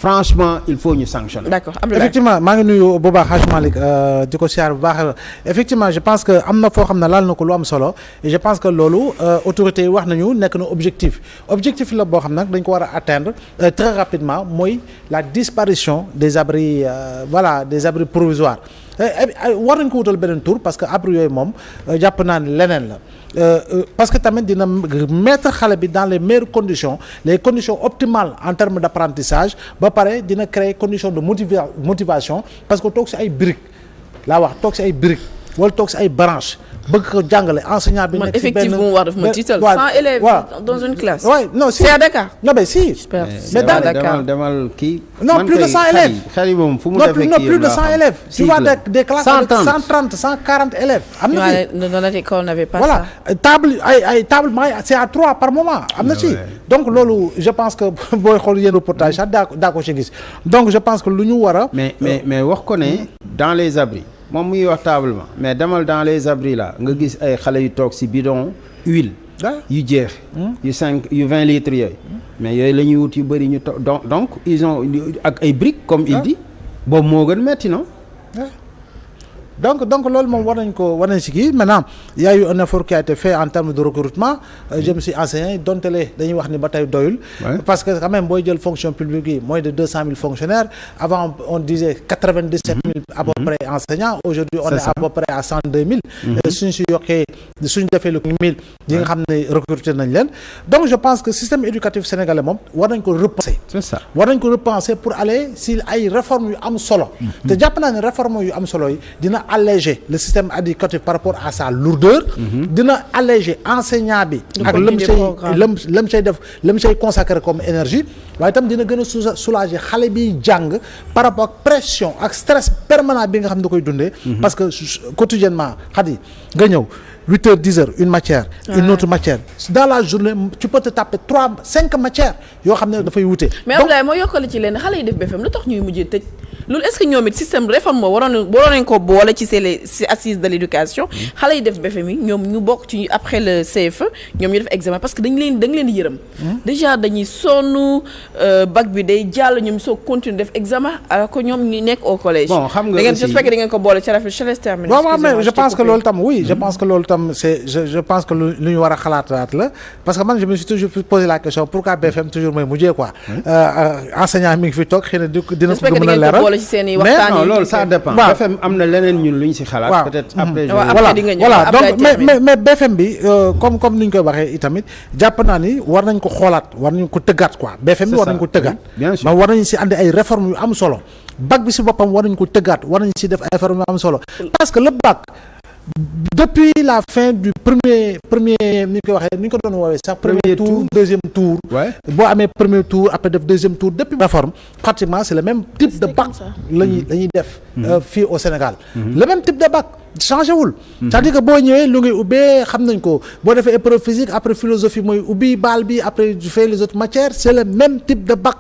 franchement il faut ñu sanctionner. d'accord effectivement maa ngi nuyu bu baax Hadj Malick di ko siyaar bu baax effectivement je pense que am na foo xam ne laal na ko lu am solo et je pense que loolu autorités yi wax nañu nekk na objectif la boo xam nag dañ ko war a atteindre très rapidement mooy la disparition des abris des abris provisoires war nañ ko wutal beneen tour parce que abri yooyu moom jàpp naa ne leneen la parce que tamit dina mettre xale bi dans les meilleures conditions les conditions optimales en termes d'apprentissage ba pare dina créer conditions de motivation parce que toog ci ay briques laa wax toog ci ay briques wala toog ci ay branches bëgg ko jàngale enseignant bi nekk ci benn effectivement mu war def ma tiital 100 élèves dans une classe. Ouais, non si c'est à Dakar. non mais si. J'espère. Mais dans Dakar demal kii. non plus de 100 élèves. xale moom fu mu non defee plus de 100 élèves. tu vois des classes avec 130 140 élèves. am na fi dans notre école on n'avait pas voilà ça. table ay tablement c'est à 3 par moment am na ci. donc loolu je pense que booy xool yenn reportage sax daa ko ci gis donc je pense que lu ñu war a. mais wax ko ne dans les abris. moom muy wax tablement mais demal dans les abris là nga gis ay xale yu toog ci bidon huile yu jeex yu 20 litres yooyu mais yooyu la ñuy wut yu bëri ñu toog donc ils ont ak ay briques comme il dit boobu moo gën metti non donc loolu moom war nañ ci kii maintenant il y a eu un effort qui a été fait en termes de recrutement je me suis enseignant donte dañuy wax ni ba tey doyul parce que quand même booy jël fonction publique yi moins de 200 000 fonctionnaires avant on disait 97 000 à peu près enseignants aujourd'hui on est à peu près à 102 000 suñ si yokkee suñ defee lu 1000 yi nga xam ne recruter nañ leen donc je pense que système éducatif sénégalais moom war nañ ko repenser war nañ ko repenser pour aller si ay réformes yu am solo te jàpp naa ne réformes yu am solo yi dina alléger le système éducatif par rapport à sa lourdeur dina alléger enseignant bi ak lam say consacrer comme énergie waaye itam dina gën a soulager xale bi jàng par rapport ak pression ak stress permanent bi nga xam ne da koy dundee parce que quotidiennement xat yi nga ñëw 8 heures 10 heures une matière une autre matière dans la journée tu peux te taper 3-5 matières yoo xam ne dafay wute mais Abdoulaye moo yokkale ci leen xale yi def BFM lu tax ñuy mujjee tëj loolu est-ce que ñoom it système réforme moo waroon nañ ko boole ci ci assises de l'éducation xale yi def BFM yi ñoom ñu bokk ci après le CFE ñoom ñu def examen parce que da nga leen di yërëm déjà dañuy sonn bac bi day jàll ñoom soo continuer def examen alors que ñoom ñu nekk au collège bon xam nga da ngeen j'espère que da ngeen ko boole ci rafet je laisse terminer waaw mais je pense que loolu tam oui je pense que loolu tam c'est je pense que lu ñu war a xalaataat la parce que man je me suis toujours posé la question pourquoi BFM toujours mooy mujjee quoi enseignant mi ngi fi toog xëy na dina ko mën a leeral mais non loolu ça dépend. BFM am na leneen ñun lu ñu ci xalaat. peut-être après. voilà donc mais BFM bi comme ni ñu koy waxee itamit jàpp naa ni war nañ ko xoolaat war nañ ko tëggaat quoi. BFM bi war nañ ko tëggaat. bien sûr mais war nañ ci andi ay réformes yu am solo. bac bi ci boppam war nañ ko tëggaat war nañ ci def ay réformes yu am solo parce que le bac. depuis la fin du premier ni ñu koy waxee ni ñu ko doon woowee sax premier tour deuxième tour boo amee premier tour après def deuxième tour depuis réforme pratiquement c'est le même type de bac lañuy def fii au Sénégal le même type de bac changé wul c'est-à-dire que boo ñëwee lu ngay ubbee xam nañ ko boo defee épreuve physique après philosophie mooy ubbi baal bi après tu fais les autres matières c'est le même type de bac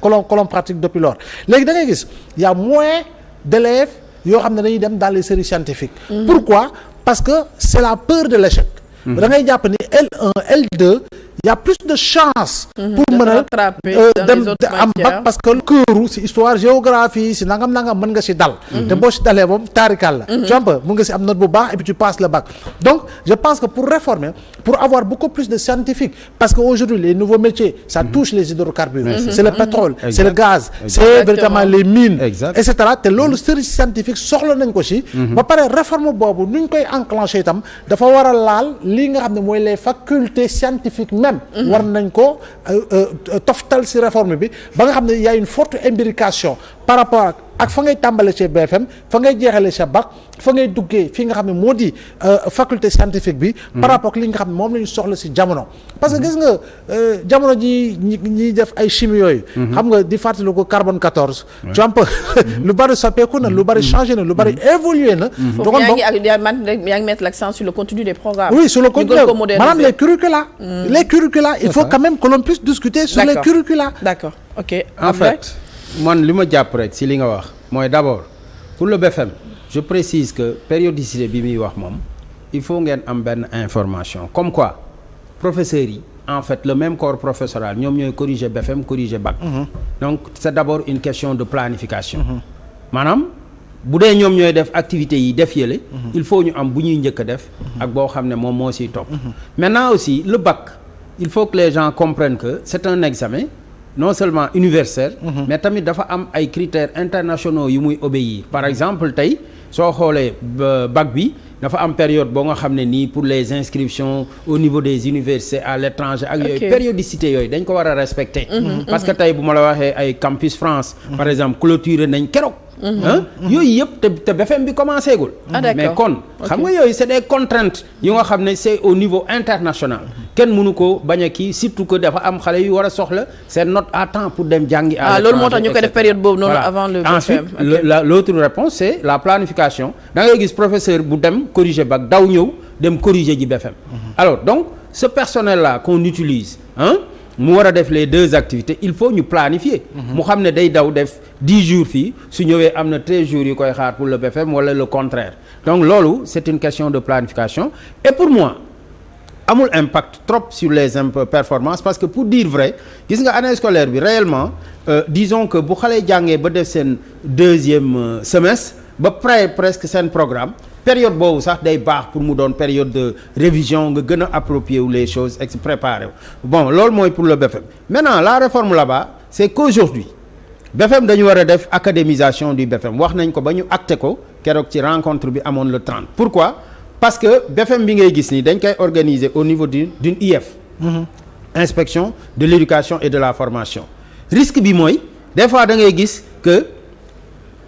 que l'on pratique depuis lors léegi da ngay gis y a moins d'élèves yoo xam ne dañuy dem dans les séries scientifiques pourquoi parce que c'est la peur de l'échec da ngay jàpp ni L1 L2 il y a plus de chance pour mën a dem am bac parce que këru si histoire géographie si nangam mën nga si dal te boo si dalee moom taarikal la tu vois mën nga si am note bu baax et puis tu passes le bac donc je pense que pour réformer pour avoir beaucoup plus de scientifiques parce que aujourd'hui les nouveaux métiers ça touche les hydrocarbures c'est le pétrole c'est le gaz c'est véritablement les mines et cetera te loolu série scientifique soxla nañ ko si ba pare réforme boobu nuñ koy enclencher itam dafa war a laal li nga xam ne mooy les facultés scientifiques même war nañ ko toftal ci réforme bi ba nga xam ne y a une forte imbrication par rapport ak fa ngay tàmbale ci BFM fa ngay jeexale ca bac fa ngay duggee fi nga xam ne moo di faculté scientifique bi par rapport ak li nga xam ne moom la ñu soxla ci jamono parce que gis nga jamono ji ñiy def ay chimie yooyu xam nga di fàttali ko carbone 14 tu vois lu bari soppeeku na lu bari changé na lu bari évolué na donc yaa ngi mettre l'accent sur le contenu des programmes oui sur le contenu maanaam les curricula il faut quand même que l'on puisse discuter sur les curricula d'accord ok en fait man li ma jàpp rek ci li nga wax mooy d'abord pour le BFM je précise que périodicité bi muy wax moom il faut ngeen am benn information comme quoi professeurs yi en fait le même corps professoral ñoom ñooy corriger BFM corriger bac. Donc c'est d'abord une question de planification. maanaam bu dee ñoom ñooy def activités yi def yële. il faut ñu am bu ñuy njëkk a def. ak boo xam ne moom moo siy topp. maintenant aussi le bac il faut que les gens comprennent que c'est un examen non seulement universel. mais tamit dafa am ay critères internationaux yu muy obéir par exemple tey soo xoolee bac bi. dafa am période boo nga xam ne nii pour les inscriptions au niveau des universités à l'étranger ak yooyu périodicité yooyu dañ ko war a respecter parce que tey bu ma la waxee ay campus France par exemple clôturé nañ keroog yooyu yëpp te BFM bi commencé gul mais kon xam nga yooyu c'est des contraintes yu nga xam ne c'est au niveau international kenn mënu ko bañ a kii surtout que dafa am xale yu war a soxla seen note à temps pour dem jàngi à l'étranger loolu moo tax ñu koy def période boobu noonu avant le BFM ensuite l'autre réponse c'est la planification da ngay gis professeur bu dem corriger bac daw ñëw dem corriger ji BFM alors donc ce personnel là qu'on utilise mu war a def les deux activités il faut ñu planifier mu xam ne day daw def 10 jours fii su ñëwee am na 13 jours yu koy xaar pour le BFM wala le contraire donc loolu c'est une question de planification et pour moi amul impact trop sur les performances parce que pour dire vrai gis nga année scolaire bi réellement disons que bu xale jàngee ba def seen deuxième semestre ba presque seen programme période boobu sax day baax pour mu doon période de révision nga gën a approprier wu les choses et préparer bon loolu mooy pour le BFM maintenant la réforme là-bas c'est qu'aujourd'hui BFM dañu war a def académisation du BFM wax nañ ko ba ñu acté ko keroog ci rencontre bi amoon le 30 pourquoi parce que BFM bi ngay gis nii dañ koy organiser au niveau d'une IF inspection de l'éducation et de la formation risque bi mooy des fois da ngay gis que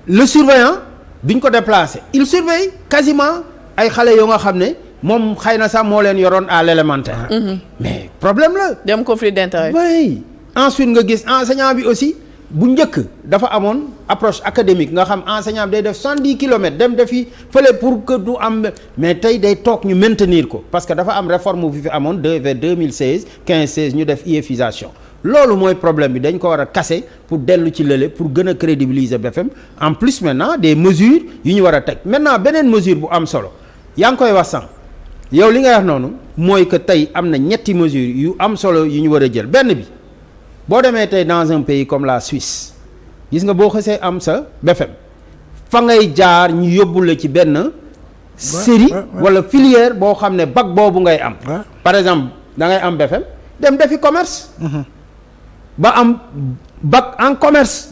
le surveillant duñ ko déplacer il surveille quasiment ay xale yoo nga xam ne moom xëy na sax moo leen yoroon à l'élémentaire mais problème la dem conflit d'intérêt oui ensuite nga gis enseignant bi aussi bu njëkk dafa amoon approche académique nga xam enseignant bi day def 110 kilomètres dem defi fële pour que du am mais tey day toog ñu maintenir ko parce que dafa am réforme bu fi amoon vers 2016 15-16 ñu def IEFisation loolu mooy problème bi dañ ko war a casser pour dellu ci lële pour gën a crédibiliser BFM en plus maintenant des mesures yu ñu war a teg maintenant beneen mesure bu am solo yaa ngi koy wax sànq yow li nga wax noonu mooy que tey am na ñetti mesures yu am solo yu ñu war a jël benn bi boo demee tey dans un pays comme la Suisse gis nga boo xasee am sa BFM fa ngay jaar ñu yóbbu la ci benn série wala filière boo xam ne bac boobu ngay am par exemple da ngay am BFM dem defi commerce ba am bac en commerce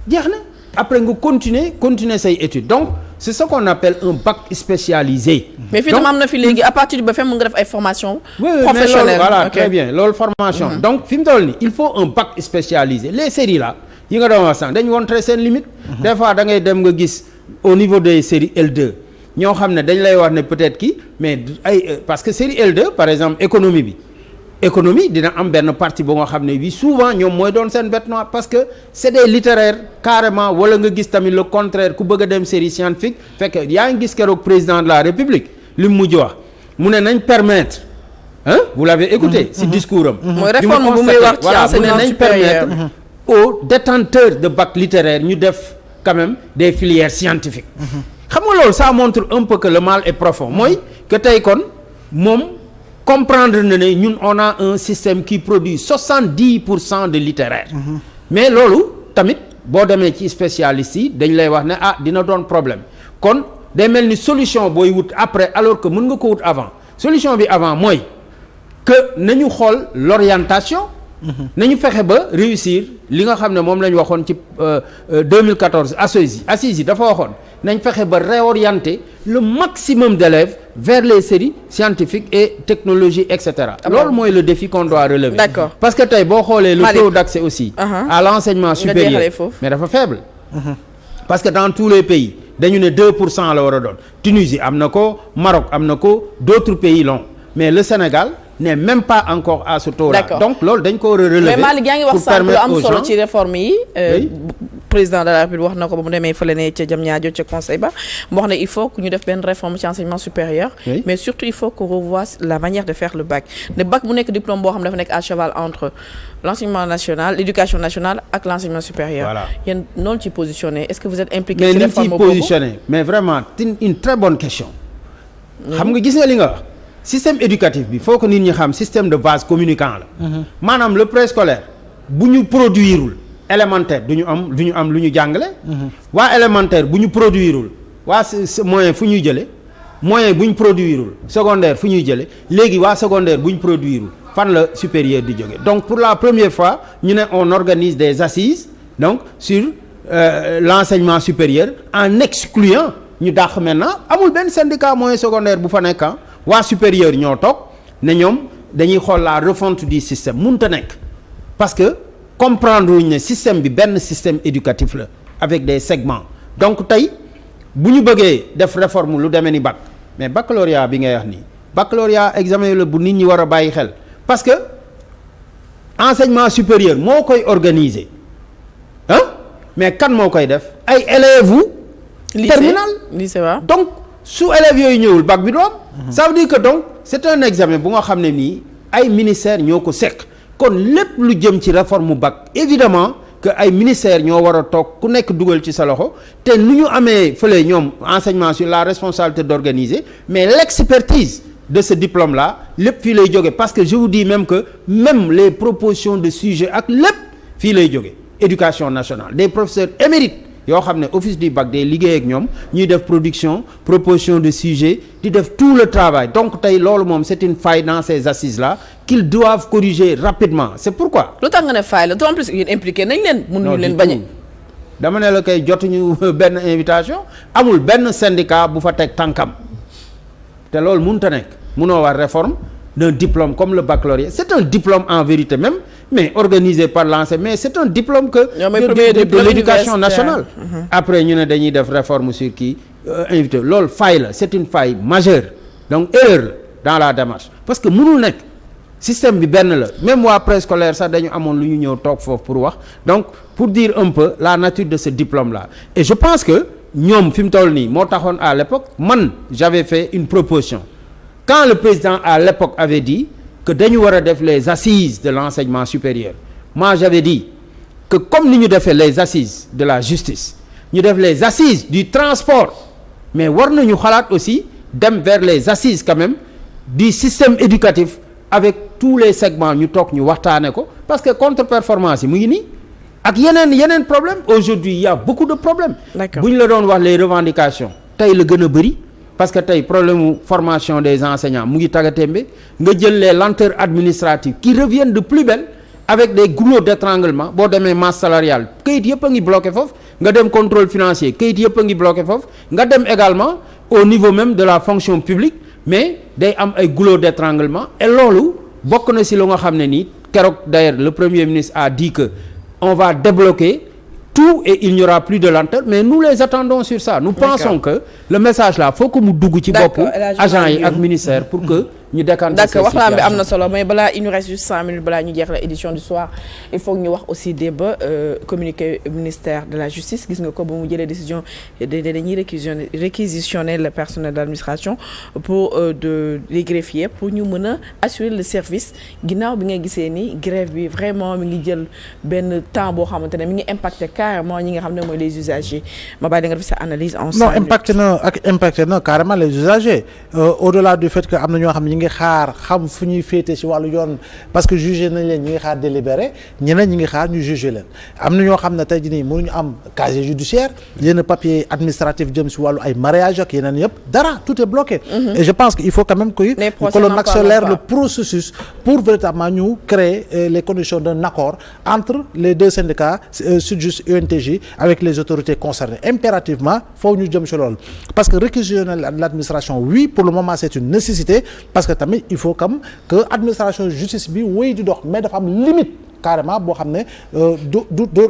jeex na après nga continuer say études donc c'est ce qu'on appelle un bac spécialisé. mais fii tam am na fi léegi à partir du BFM mu nga def ay formation professionnelle voilà très bien loolu formation donc fi mu toll nii il faut un bac spécialisé les séries là yi nga doon wax sànq dañu montré seen limite des fois da ngay dem nga gis au niveau des séries L2 ñoo xam ne dañ lay wax ne peut-être kii mais ay parce que série L2 par exemple économie dina am benn partie boo nga xam ne bi souvent ñoom mooy doon seen bête noire parce que c'est des littéraires carrément wala nga gis tamit le contraire ku bëgg a dem série scientifique fekk yaa ngi gis keroog président de la République li mu mujj wax mu ne nañ permettre vous l'avez écouté ci discours am mooy réforme bu muy wax ci enseignement nañ permettre aux détenteurs de bac littéraire ñu def quand même des filières scientifiques xam nga loolu ça montre un peu que le mal est profond mooy que tey kon moom comprendre na ne ñun on a un système qui produit 70% de littéraire mais loolu tamit boo demee ci spécialistes yi dañ lay wax ne dina doon problème kon day mel ni solution booy wut après alors que mën nga ko wut avant solution bi avant mooy que nañu xool l'orientation nañu fexe ba réussir li nga xam ne moom la ñu waxoon ci 2014 assises yi dafa waxoon nañ fexe ba réorienter le maximum d'élèves vers les séries scientifiques et technologies etc. loolu mooy le défi qu'on doit relever. D'accord. parce que tey boo xoolee le taux d'accès aussi à l'enseignement supérieur mais dafa faible parce que dans tous les pays dañu ne 2% la war a doon Tunisie am na ko Maroc am na ko d'autres pays l'ont mais le Sénégal n'est même pas encore à ce taux-là. D'accord. Donc loolu dañ ko war a relever. mais Malick yaa ngi wax sànq lu am solo ci réforme yi. Oui. président de la République wax na ko ba mu demee fële ne ca Diamniadio ca conseil ba mu wax ne il faut que ñu def benn réforme ci enseignement supérieur. Oui. mais surtout il faut qu'on revoie la manière de faire le bac le bac bu nekk diplôme boo xam dafa nekk à cheval entre l'enseignement national l'éducation nationale ak l'enseignement supérieur. Voilà. yéen noonu ci positionné est-ce que vous êtes impliqué mais ci ni réforme ci boobu positionné mais vraiment c'est une très bonne question. xam nga gis nga li nga wax système éducatif bi faut que nit ñi xam système de base communicant la. maanaam le préscolaire bu ñu produirul élémentaire du ñu am lu ñu jàngale. waa élémentaire bu ñu produirul waa moyen fu ñuy jëlee moyen bu ñu produirul secondaire fu ñuy jëlee léegi waa secondaire bu ñu produirul fan la supérieur di jóge donc pour la première fois ñu ne on organise des assises donc sur l'enseignement supérieur en excluant ñu dàq maintenant amul benn syndicat moyen secondaire bu fa nekk waa supérieur ñoo toog ne ñoom dañuy xool la refonte du système mënta nekk parce que comprendre wuñ ne système bi benn système éducatif la avec des segments donc tey bu ñu bëggee def réforme lu demee ni bac mais baccalauréat bi ngay wax nii baccalauréat examen la bu nit ñi war a bàyyi xel parce que enseignement supérieur moo koy organiser mais kan moo koy def ay élèves wu terminal lycée waaw donc su élèves yooyu ñëwul bac bi du am ça veut dire que donc c'est un examen bu nga xam ne nii ay ministères ñoo ko seq kon lépp lu jëm ci réforme bac évidemment que ay ministères ñoo war a toog ku nekk dugal ci sa loxo te nu ñu amee fële ñoom enseignement sur la responsabilité d'organiser mais l'expertise de ce diplôme là lépp fii lay jóge parce que je vous dis même que même les propositions de sujet ak lépp fii lay jóge éducation nationale des professeurs émérites yoo xam ne office du bac day liggéey ak ñoom ñuy def production proposition de sujet di def tout le travail donc tey loolu moom c'est une faille dans ces assises là qu'ils doivent corriger rapidement c'est pourquoi. lu tax nga ne faille la en plus yéen impliqué nañ leen. mënuñu leen bañ dama ne la kay jotuñu benn invitation amul benn syndicat bu fa teg tànkam te loolu mënut a nekk mënoo war réforme d'un diplôme comme le baccalauréat c'est un diplôme en vérité même mais organisé par l'enseignant mais c'est un diplôme que de l'éducation nationale après ñu ne dañuy def réforme sur kii invité loolu faille la c'est une faille majeure donc erreur la dans la démarche parce que mënul nekk système bi benn la même waa préscolaire sax dañu amoon lu ñu ñëw toog foofu pour wax donc pour dire un peu la nature de ce diplôme là et je pense que ñoom fi mu toll nii moo taxoon à l'époque man j'avais fait une proposition quand le président à l'époque avait dit que dañu war a def les assises de l'enseignement supérieur moi j'avais dit que comme ni ñu defee les assises de la justice ñu def les assises du transport mais war nañu xalaat aussi dem vers les assises quand même du système éducatif avec tous les segments ñu toog ñu waxtaane ko parce que contre-performance yi mu ngi nii ak yeneen problème aujourd'hui il y a beaucoup de problèmes bu ñu la doon wax les revendications tey la gën a bëri parce que tey problème mu formation des enseignants mu ngi tagatémbe nga jël les lenteurs administratives qui reviennent de plus belle avec des goulots d'étranglement boo demee masse salariale këyit yëpp a ngi bloqué foofu nga dem contrôle financier këyit yëpp a ngi bloqué foofu nga dem également au niveau même de la fonction publique mais day am ay goulots d'étranglement et loolu bokk na ci lu nga xam ne nii keroog d'ailleurs le premier ministre a dit que on va débloquer tout et il n'y aura plus de lenteur mais nous les attendons sur ça nous pensons que le message là faut que mu dugg ci bopp agent yi ak ministère pour que ñu décanter d'accord waxtaan bi am na solo mais balaa il nous reste juste 5 minutes balaa ñu jeex la édition du soir il faut que ñu wax aussi débat communiqué ministère de la justice gis nga ko ba mu jëlee décision dañuy réquisitionner le personnel d'administration pour les greffiers pour ñu mën a assurer le service ginnaaw bi nga gisee ni grève bi vraiment mi ngi jël benn temps boo xamante ne mi ngi impacter carrément ñi nga xam ne mooy les usagers ma bàyyi da nga def sa analyse en 5 minutes. non impacté na carrément les usagers au-delà du fait que am na ñoo xam ne ñi ngi xaar xam fu ñuy féete ci wàllu yoon parce que jugé nañ leen ñi ngi xaar délibéré ñeneen ñi ngi xaar ñu jugé leen am na ñoo xam ne tey jii nii mënuñu am casier judiciaire yenn papier administratif jëm ci wàllu ay mariage ak yeneen yëpp dara tout est bloqué et je pense que il faut quand même que l'on accélère le processus pour véritablement ñu créer les conditions d'un accord entre les deux syndicats SYTJUST UNTJ avec les autorités concernées impérativement faut ñu jëm ci loolu parce que réquisitionner l'administration oui pour le moment c'est une nécessité parce que tamit il faut comme que administration justice bi wéy di dox mais dafa am limite carrément boo xam ne du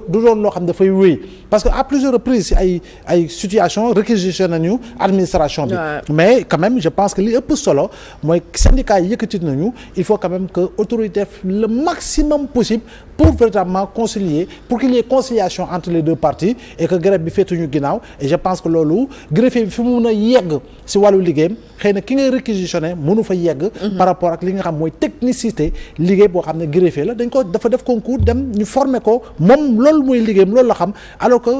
doon loo xam ne dafay wéy parce que à plusieurs reprises ci ay situation réquisition nañu administration bi mais quand même je pense que li ëpp solo mooy syndicat yi yëkkati nañu il faut quand même que autorité le maximum possible pour véritablement concilier, pour qu'il y ait conciliation entre les deux parties et que grève bi féetuñu ginnaaw. Et je pense que loolu greffier bi fi mu mën a yegg si wàllu liggéeyam xëy na ki ngay réquisitionné mënu fa yegg. par rapport ak li nga xam mooy technicité liggéey boo xam ne greffier la dafa def concours dem ñu former ko moom loolu mooy liggéeyam loolu la xam alors que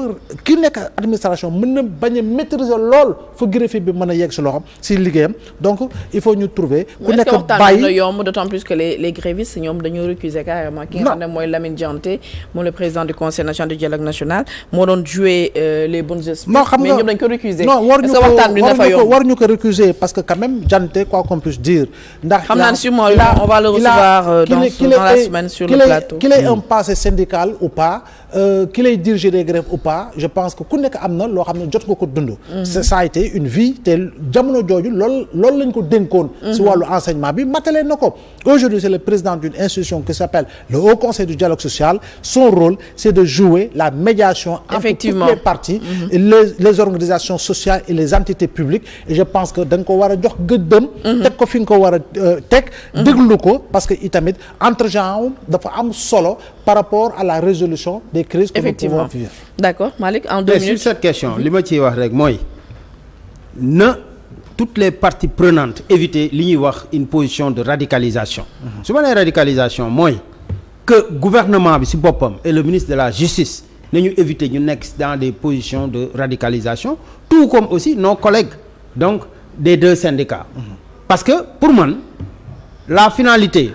ki nekk administration mën na bañ a maîtriser lool fa greffier bi mën a yegg si loxam si liggéeyam donc il faut ñu trouver. ku nekk bàyyi yomb d'autant plus que les grévistes ñoom dañoo récuser carrément. ki nga xam ne mooy Lamine Dianté moom le président du conseil national du dialogue national moo doon jouer les bonnes esprits. non xam nga mais ñoom dañ ko récuser. non war ñu ko récuser parce que quand même Dianté quoi qu'on puisse dire. ndax xam naa ne sûrement on va le recevoir dans la semaine sur le plateau. qu'il ait un passé syndical ou pas qu'il ait dirigé des grèves ou pas je pense que ku nekk am na loo xam ne jot nga ko dund. ça a été une vie te jamono jooju loolu lañ ko dénkoon. si wàllu enseignement bi matale na ko. aujourd'hui c'est le président d'une institution qui s'appelle le Haut Conseil du dialogue social son rôle c'est de jouer la médiation entre toutes les parties les organisations sociales et les entités publiques et je pense que da nga ko war a jox gëddëm teg ko fi nga ko war a teg déglu ko parce que itamit entre gens dafa am solo par rapport à la résolution des crises que nous pouvons vivre. D'accord Malick en 2 minutes. Sur cette question li ma ciy wax rek mooy na toutes les parties prenantes éviter li ñuy wax une position de radicalisation. su ma nee radicalisation mooy que gouvernement bi ci boppam et le ministre de la justice nañu éviter ñu nekk dans des positions de radicalisation tout comme aussi nos collègues donc des 2 syndicats. Parce que pour man la finalité